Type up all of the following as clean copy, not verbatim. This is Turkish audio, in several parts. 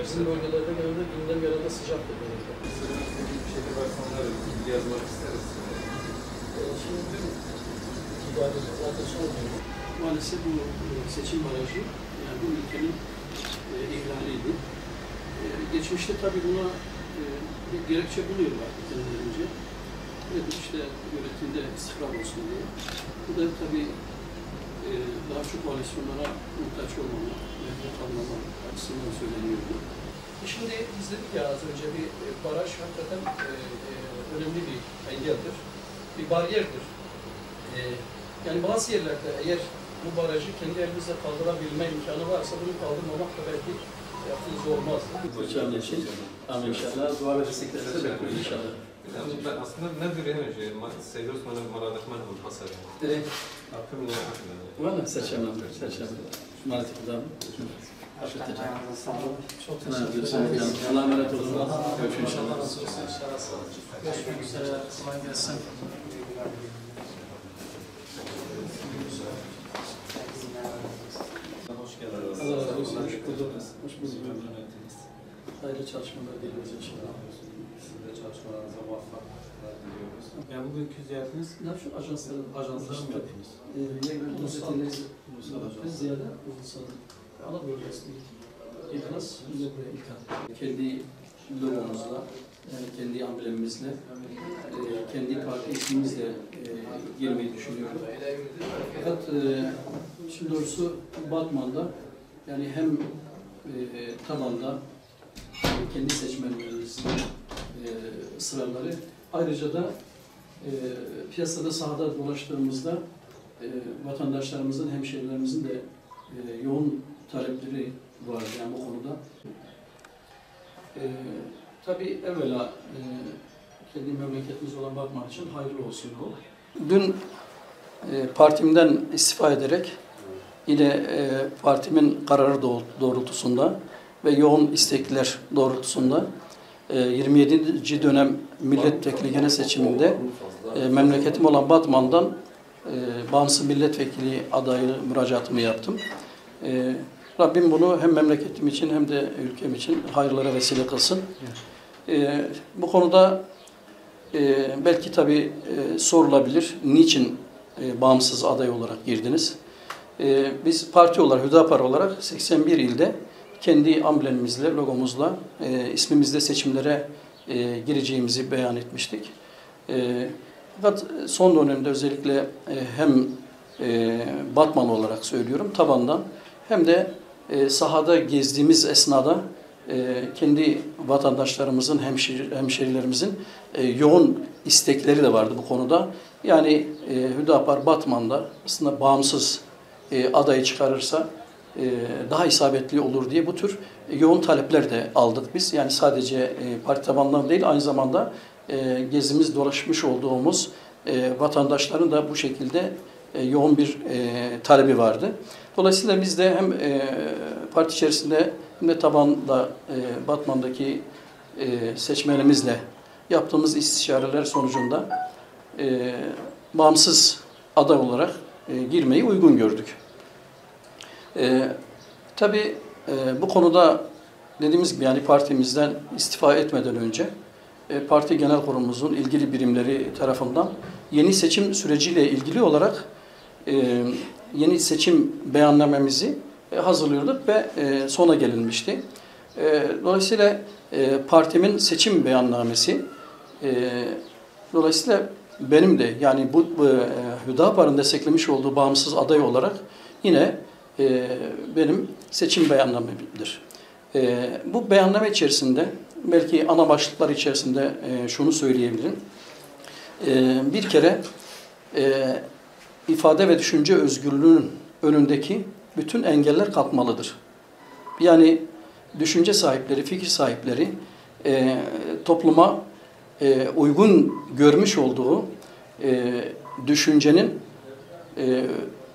bizim bölgelerde genelde gündem genelde sıcaktır. Bir şey varsa onlara bilgi yazmak isteriz. Şimdi dün itibariyle zaten son gün maalesef bu seçim barajı yani bu ülkenin ihlaliydi. Geçmişte tabii buna bir gerekçe buluyorlar kendilerince. Evet işte yönetimde istikrar olsun diye. Bu da tabii daha çok koalisyonlara muhtaç olmamak, mevcut almamak açısından söyleniyordu. Şimdi biz dedik ya az önce bir baraj hakikaten önemli bir engeldir, bir bariyerdir. Yani bazı yerlerde eğer bu barajı kendi elimizle kaldırabilme imkanı varsa bunu kaldırmamak da belki yaptığımız olmaz. Hocam için ama inşallah dua ve desteklerinizi bekliyoruz inşallah. Aslında nedir yani? Seviyoruz bana maradık ben onu hasarım. Direkt. Akım ne akım? Valla seçemem. Maalesef de. Çok teşekkür ederim. Allah'a emanet olun. Görüşürüz inşallah. Görüşmek üzere. Kolay gelsin. Hoş geldiniz. Allah razı olsun. Hoş bulduk. Hoş bulduk. Hayırlı çalışmalar diliyoruz inşallah. Siz de çalışmalarınıza muvaffaklıklar diliyoruz. Yani bugünkü ziyaretiniz Ne yapıyorsun? Ajansların mı yaptınız? Ulusal ajans. Ziyade ulusal. Anadolu resmi. İlkaz, kendi logomuzla, yani kendi amblemimizle, kendi parti ismimizle girmeyi düşünüyorum. Fakat şimdi doğrusu Batman'da yani hem tabanda kendi seçmenlerimizin sıraları, ayrıca da piyasada sahada dolaştığımızda vatandaşlarımızın, hemşehrilerimizin de yoğun talepleri var yani bu konuda. Tabii evvela kendi memleketimiz olan Batman için hayırlı olsun bu. Dün partimden istifa ederek yine partimin kararı doğrultusunda ve yoğun istekler doğrultusunda 27. dönem milletvekili genel seçiminde memleketim olan Batman'dan bağımsız milletvekili adayı müracaatımı yaptım. Rabbim bunu hem memleketim için hem de ülkem için hayırlara vesile kılsın. Bu konuda belki tabii sorulabilir, niçin bağımsız aday olarak girdiniz? Biz parti olarak, Hüdapar olarak 81 ilde kendi amblemimizle, logomuzla, ismimizle seçimlere gireceğimizi beyan etmiştik. Fakat son dönemde özellikle hem Batman olarak söylüyorum, tabandan hem de sahada gezdiğimiz esnada kendi vatandaşlarımızın, hemşerilerimizin yoğun istekleri de vardı bu konuda. Yani Hüdapar Batman'da aslında bağımsız adayı çıkarırsa daha isabetli olur diye bu tür yoğun talepler de aldık biz. Yani sadece parti tabanından değil, aynı zamanda gezimiz, dolaşmış olduğumuz vatandaşların da bu şekilde yoğun bir talebi vardı. Dolayısıyla biz de hem parti içerisinde hem de tabanda Batman'daki seçmenimizle yaptığımız istişareler sonucunda bağımsız aday olarak girmeyi uygun gördük. Tabii bu konuda dediğimiz gibi yani partimizden istifa etmeden önce parti genel kurulumuzun ilgili birimleri tarafından yeni seçim süreciyle ilgili olarak yeni seçim beyannamemizi hazırlıyorduk ve sona gelinmişti. Dolayısıyla partimin seçim beyannamesi, dolayısıyla benim de yani bu Hüdapar'ın desteklemiş olduğu bağımsız aday olarak yine benim seçim beyannamemdir. Bu beyanname içerisinde belki ana başlıklar içerisinde şunu söyleyebilirim. Bir kere ifade ve düşünce özgürlüğünün önündeki bütün engeller kalkmalıdır. Yani düşünce sahipleri, fikir sahipleri topluma uygun görmüş olduğu düşüncenin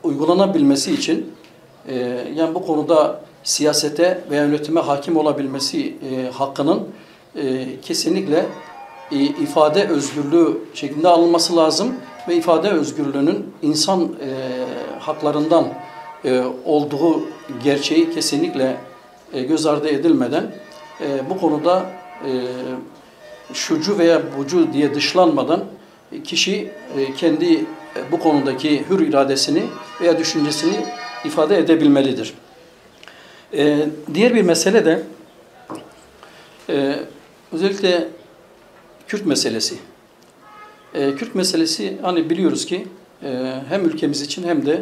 uygulanabilmesi için yani bu konuda siyasete ve yönetime hakim olabilmesi hakkının kesinlikle ifade özgürlüğü şeklinde alınması lazım ve ifade özgürlüğünün insan haklarından olduğu gerçeği kesinlikle göz ardı edilmeden bu konuda şucu veya bucu diye dışlanmadan kişi kendi bu konudaki hür iradesini veya düşüncesini ifade edebilmelidir. Diğer bir mesele de özellikle Kürt meselesi. Kürt meselesi hani biliyoruz ki hem ülkemiz için hem de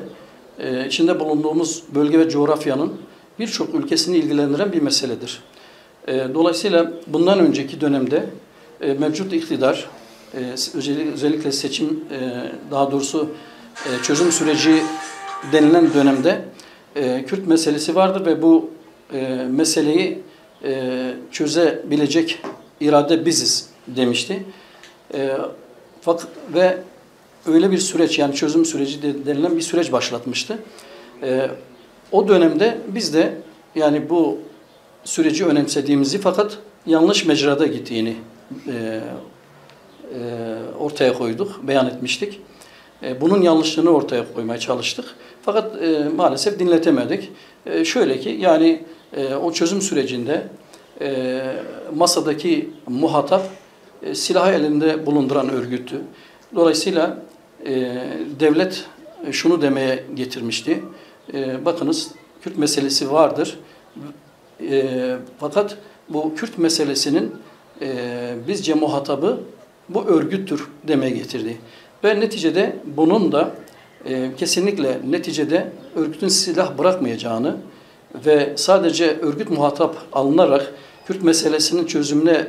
içinde bulunduğumuz bölge ve coğrafyanın birçok ülkesini ilgilendiren bir meseledir. Dolayısıyla bundan önceki dönemde mevcut iktidar özellikle seçim daha doğrusu çözüm süreci denilen dönemde Kürt meselesi vardır ve bu meseleyi çözebilecek irade biziz demişti. Ve öyle bir süreç yani çözüm süreci denilen bir süreç başlatmıştı. O dönemde biz de yani bu süreci önemsediğimizi fakat yanlış mecrada gittiğini ortaya koyduk, beyan etmiştik. Bunun yanlışlığını ortaya koymaya çalıştık. Fakat maalesef dinletemedik. Şöyle ki yani o çözüm sürecinde masadaki muhatap silahı elinde bulunduran örgüttü. Dolayısıyla devlet şunu demeye getirmişti. Bakınız Kürt meselesi vardır. Fakat bu Kürt meselesinin bizce muhatabı bu örgüttür demeye getirdi. Ve neticede bunun da kesinlikle neticede örgütün silah bırakmayacağını ve sadece örgüt muhatap alınarak Kürt meselesinin çözümüne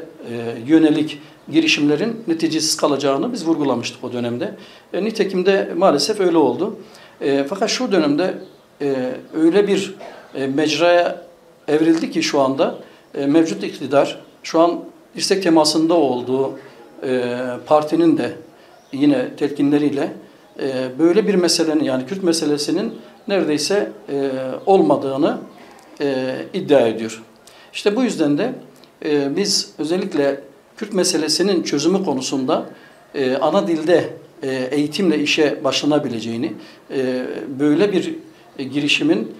yönelik girişimlerin neticesiz kalacağını biz vurgulamıştık o dönemde. Nitekim de maalesef öyle oldu. Fakat şu dönemde öyle bir mecraya evrildi ki şu anda mevcut iktidar şu an dirsek temasında olduğu partinin de yine telkinleriyle böyle bir meselenin yani Kürt meselesinin neredeyse olmadığını iddia ediyor. İşte bu yüzden de biz özellikle Kürt meselesinin çözümü konusunda ana dilde eğitimle işe başlanabileceğini, böyle bir girişimin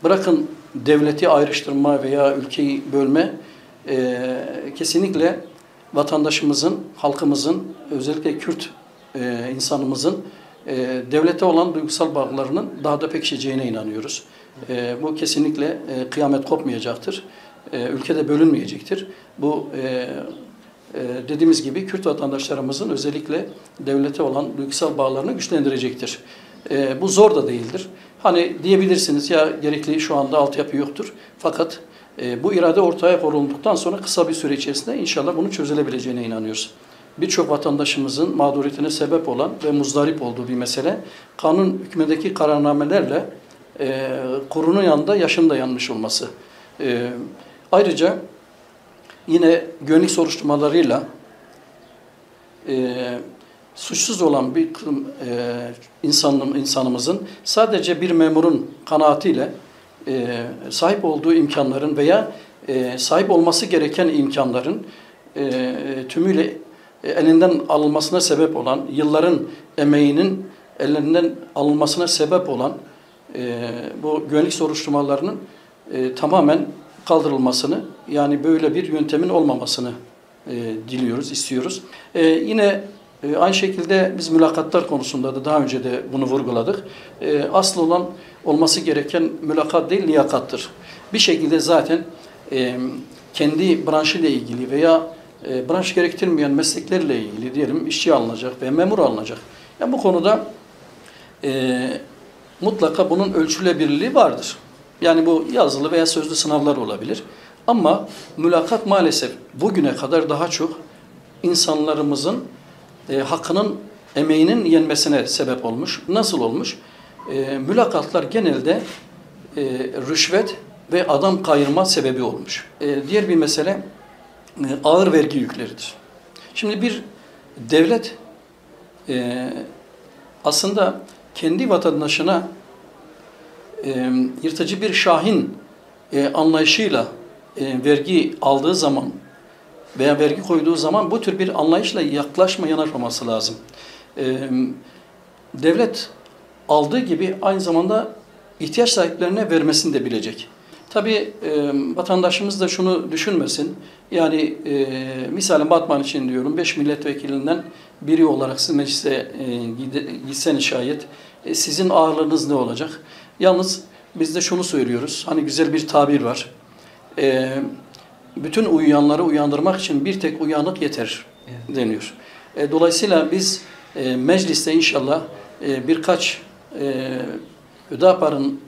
bırakın devleti ayrıştırma veya ülkeyi bölme, kesinlikle vatandaşımızın, halkımızın, özellikle Kürt insanımızın devlete olan duygusal bağlarının daha da pekişeceğine inanıyoruz. Bu kesinlikle kıyamet kopmayacaktır. Ülkede bölünmeyecektir. Bu dediğimiz gibi Kürt vatandaşlarımızın özellikle devlete olan duygusal bağlarını güçlendirecektir. Bu zor da değildir. Hani diyebilirsiniz ya gerekli şu anda altyapı yoktur. Fakat bu irade ortaya konulduktan sonra kısa bir süre içerisinde inşallah bunun çözülebileceğine inanıyoruz. Birçok vatandaşımızın mağduriyetine sebep olan ve muzdarip olduğu bir mesele. Kanun hükmündeki kararnamelerle kurunun yanında yaşın da yanmış olması. Ayrıca yine güvenlik soruşturmalarıyla suçsuz olan bir insanımızın sadece bir memurun kanaatiyle sahip olduğu imkanların veya sahip olması gereken imkanların tümüyle elinden alınmasına sebep olan, yılların emeğinin elinden alınmasına sebep olan bu güvenlik soruşturmalarının tamamen kaldırılmasını, yani böyle bir yöntemin olmamasını diliyoruz, istiyoruz. Yine aynı şekilde biz mülakatlar konusunda da daha önce de bunu vurguladık. Asıl olan olması gereken mülakat değil, liyakattır. Bir şekilde zaten kendi branşıyla ilgili veya branş gerektirmeyen mesleklerle ilgili diyelim işçi alınacak veya memur alınacak. Yani bu konuda mutlaka bunun ölçülebilirliği vardır. Yani bu yazılı veya sözlü sınavlar olabilir. Ama mülakat maalesef bugüne kadar daha çok insanlarımızın hakkının, emeğinin yenmesine sebep olmuş. Nasıl olmuş? Mülakatlar genelde rüşvet ve adam kayırma sebebi olmuş. Diğer bir mesele ağır vergi yükleridir. Şimdi bir devlet aslında kendi vatandaşına yırtıcı bir şahin anlayışıyla vergi aldığı zaman veya vergi koyduğu zaman bu tür bir anlayışla yanaşmaması lazım. Devlet aldığı gibi aynı zamanda ihtiyaç sahiplerine vermesini de bilecek. Tabii vatandaşımız da şunu düşünmesin. Yani misalen Batman için diyorum 5 milletvekilinden biri olarak siz meclise gitseniz şayet sizin ağırlığınız ne olacak? Yalnız biz de şunu söylüyoruz. Hani güzel bir tabir var. Bütün uyuyanları uyandırmak için bir tek uyanık yeter deniyor. Dolayısıyla biz mecliste inşallah birkaç Hüdapar'ın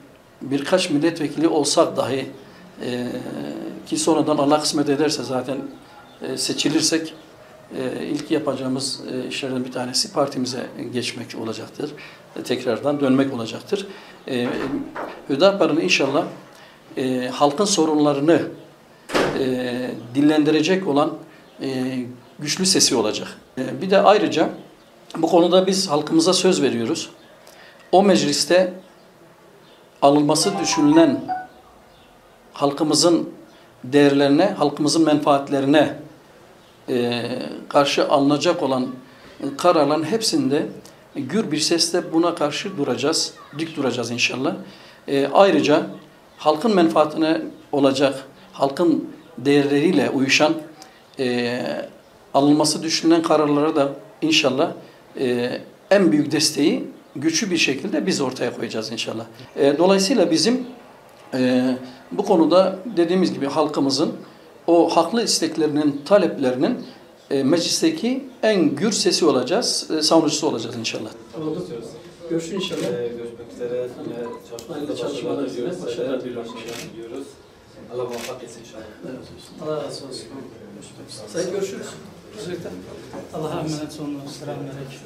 birkaç milletvekili olsak dahi ki sonradan Allah kısmet ederse zaten seçilirsek ilk yapacağımız işlerden bir tanesi partimize geçmek olacaktır. Tekrardan dönmek olacaktır. Hüdapar'ın inşallah halkın sorunlarını dillendirecek olan güçlü sesi olacak. Bir de ayrıca bu konuda biz halkımıza söz veriyoruz. O mecliste alınması düşünülen halkımızın değerlerine, halkımızın menfaatlerine karşı alınacak olan kararların hepsinde gür bir sesle buna karşı duracağız, dik duracağız inşallah. Ayrıca halkın menfaatine olacak, halkın değerleriyle uyuşan alınması düşünülen kararlara da inşallah en büyük desteği güçlü bir şekilde biz ortaya koyacağız inşallah. Dolayısıyla bizim bu konuda dediğimiz gibi halkımızın o haklı isteklerinin, taleplerinin meclisteki en gür sesi olacağız, savunucusu olacağız inşallah. Oldu. Görüşürüz inşallah. Görüşmek üzere. Yine çalışmalar diliyoruz. Başarılar diliyoruz. Allah muvaffak etsin inşallah. Allah razı olsun. Sayın görüşürüz. Allah'a emanet olun. Selamünaleyküm.